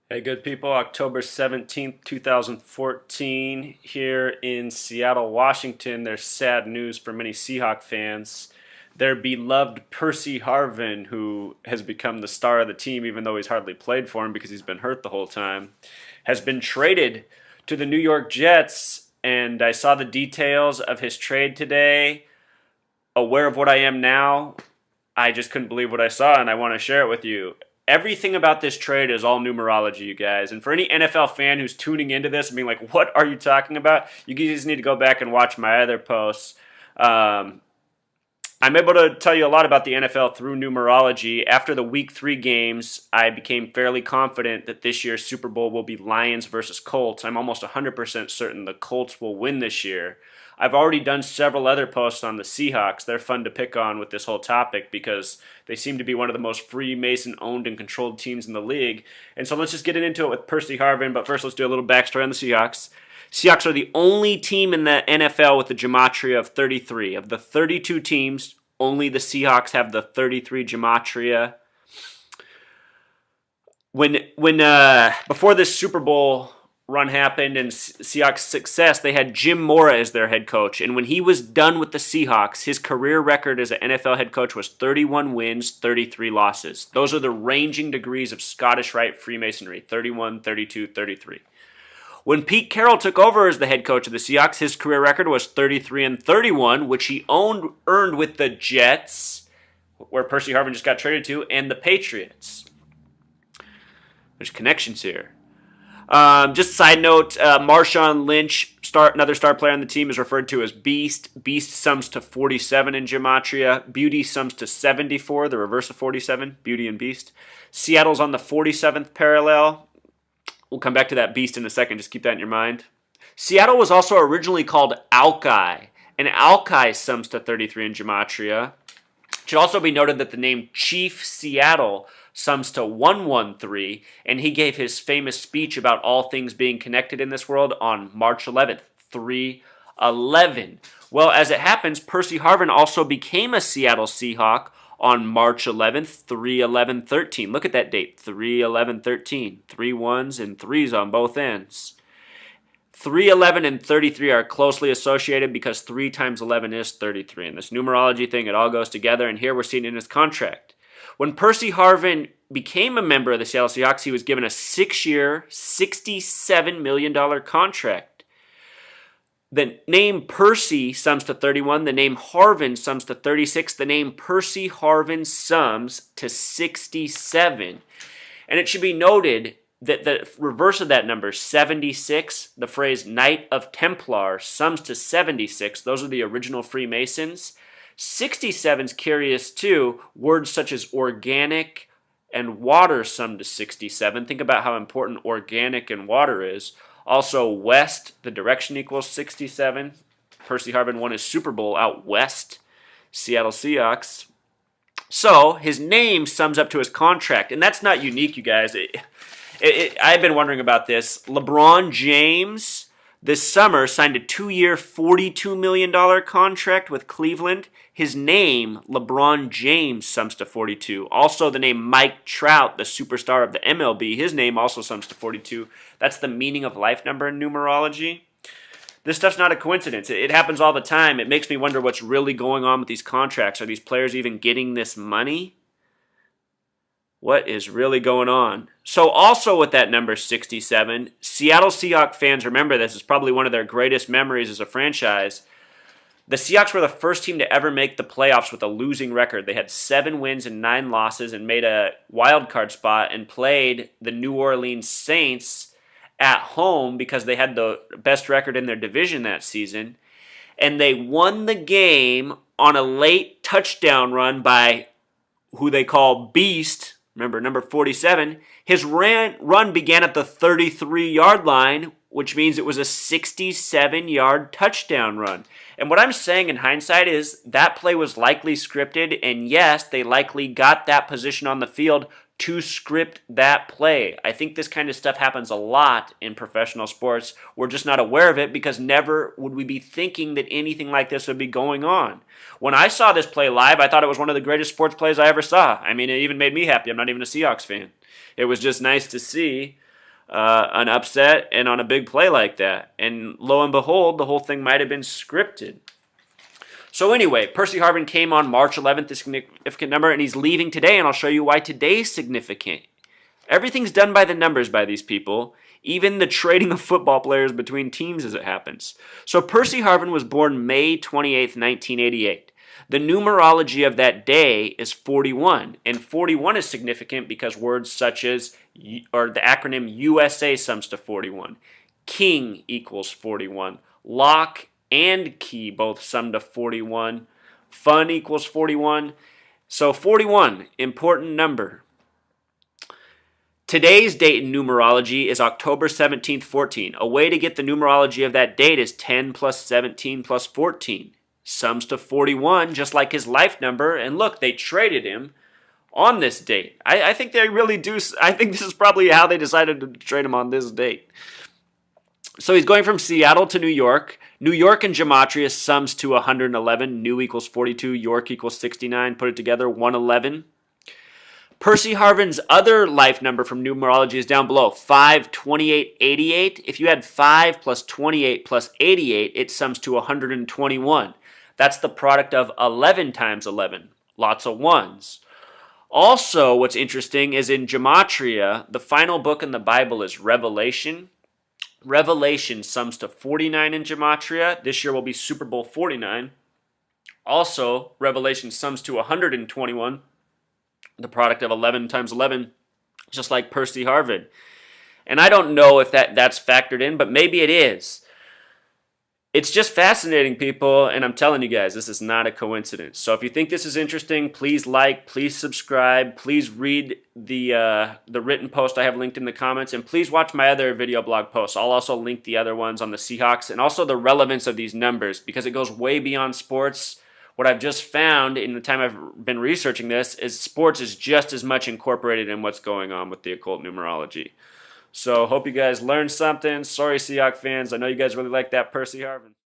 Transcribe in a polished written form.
Hey, good people. October 17th, 2014, here in Seattle, Washington. There's sad news for many Seahawks fans. Their beloved Percy Harvin, who has become the star of the team, even though he's hardly played for him because he's been hurt the whole time, has been traded to the New York Jets. And I saw the details of his trade today. Aware of what I am now, I just couldn't believe what I saw, and I want to share it with you. Everything about this trade is all numerology, you guys. And for any NFL fan who's tuning into this and being like, what are you talking about? You guys need to go back and watch my other posts. I'm able to tell you a lot about the NFL through numerology. After the Week 3 games, I became fairly confident that this year's Super Bowl will be Lions versus Colts. I'm almost 100% certain the Colts will win this year. I've already done several other posts on the Seahawks. They're fun to pick on with this whole topic because they seem to be one of the most Freemason owned and controlled teams in the league. And so let's just get into it with Percy Harvin. But first, let's do a little backstory on the Seahawks. Seahawks are the only team in the NFL with the gematria of 33. Of the 32 teams, only the Seahawks have the 33 gematria. Before this Super Bowl run happened and Seahawks success, they had Jim Mora as their head coach. And when he was done with the Seahawks, his career record as an NFL head coach was 31 wins, 33 losses. Those are the ranging degrees of Scottish Rite Freemasonry, 31, 32, 33. When Pete Carroll took over as the head coach of the Seahawks, his career record was 33 and 31, which he earned with the Jets, where Percy Harvin just got traded to, and the Patriots. There's connections here. Just a side note, Marshawn Lynch, another star player on the team, is referred to as Beast. Beast sums to 47 in Gematria. Beauty sums to 74, the reverse of 47, Beauty and Beast. Seattle's on the 47th parallel. We'll come back to that Beast in a second. Just keep that in your mind. Seattle was also originally called Alki, and Alki sums to 33 in Gematria. It should also be noted that the name Chief Seattle sums to 113, and he gave his famous speech about all things being connected in this world on March 11th, 3/11. Well, as it happens, Percy Harvin also became a Seattle Seahawk on March 11th, 3/11/13. Look at that date, 3/11/13. 3 ones and 3s on both ends. 3/11 and 33 are closely associated because 3 times 11 is 33. And this numerology thing, it all goes together, and here we're seeing it in his contract. When Percy Harvin became a member of the Seattle Seahawks, he was given a 6-year, $67 million contract. The name Percy sums to 31. The name Harvin sums to 36. The name Percy Harvin sums to 67. And it should be noted that the reverse of that number, 76, the phrase Knight of Templar, sums to 76. Those are the original Freemasons. 67's curious too. Words such as organic and water sum to 67. Think about how important organic and water is. Also, west, the direction equals 67. Percy Harvin won his Super Bowl out west, Seattle Seahawks. So, his name sums up to his contract, and that's not unique, you guys. I've been wondering about this. LeBron James this summer signed a 2-year, $42 million contract with Cleveland. His name, LeBron James, sums to 42. Also, the name Mike Trout, the superstar of the MLB, his name also sums to 42. That's the meaning of life number in numerology. This stuff's not a coincidence. It happens all the time. It makes me wonder what's really going on with these contracts. Are these players even getting this money? What is really going on? So also with that number 67, Seattle Seahawks fans remember this is probably one of their greatest memories as a franchise. The Seahawks were the first team to ever make the playoffs with a losing record. They had 7 wins and 9 losses and made a wild card spot and played the New Orleans Saints at home because they had the best record in their division that season. And they won the game on a late touchdown run by who they call Beast. Remember, number 47, his run began at the 33-yard line, which means it was a 67-yard touchdown run. And what I'm saying in hindsight is that play was likely scripted, and yes, they likely got that position on the field to script that play. I think this kind of stuff happens a lot in professional sports. We're just not aware of it because never would we be thinking that anything like this would be going on. When I saw this play live, I thought it was one of the greatest sports plays I ever saw. I mean, it even made me happy. I'm not even a Seahawks fan. It was just nice to see. an upset and on a big play like that. And lo and behold, the whole thing might have been scripted. So anyway, Percy Harvin came on March 11th, the significant number, and he's leaving today, and I'll show you why today's significant. Everything's done by the numbers by these people, even the trading of football players between teams as it happens. So Percy Harvin was born May 28th, 1988. The numerology of that day is 41, and 41 is significant because words such as, or the acronym USA sums to 41, king equals 41, lock and key both sum to 41, fun equals 41, so 41, important number. Today's date in numerology is October 17th, 14. A way to get the numerology of that date is 10 plus 17 plus 14. Sums to 41, just like his life number. And look, they traded him on this date. I think they really do. I think this is probably how they decided to trade him on this date. So he's going from Seattle to New York. New York and gematria sums to 111. New equals 42. York equals 69. Put it together, 111. Percy Harvin's other life number from numerology is down below, 5, 28, 88. If you add 5 plus 28 plus 88, it sums to 121. That's the product of 11 times 11. Lots of ones. Also, what's interesting is in gematria, the final book in the Bible is Revelation. Revelation sums to 49 in gematria. This year will be Super Bowl 49. Also, Revelation sums to 121. The product of 11 times 11, just like Percy Harvin. And I don't know if that's factored in, but maybe it is. It's just fascinating, people, and I'm telling you guys, this is not a coincidence. So if you think this is interesting, please like, please subscribe, please read the written post I have linked in the comments, and please watch my other video blog posts. I'll also link the other ones on the Seahawks, and also the relevance of these numbers, because it goes way beyond sports. What I've just found in the time I've been researching this is sports is just as much incorporated in what's going on with the occult numerology. So hope you guys learned something. Sorry, Seahawks fans. I know you guys really like that Percy Harvin.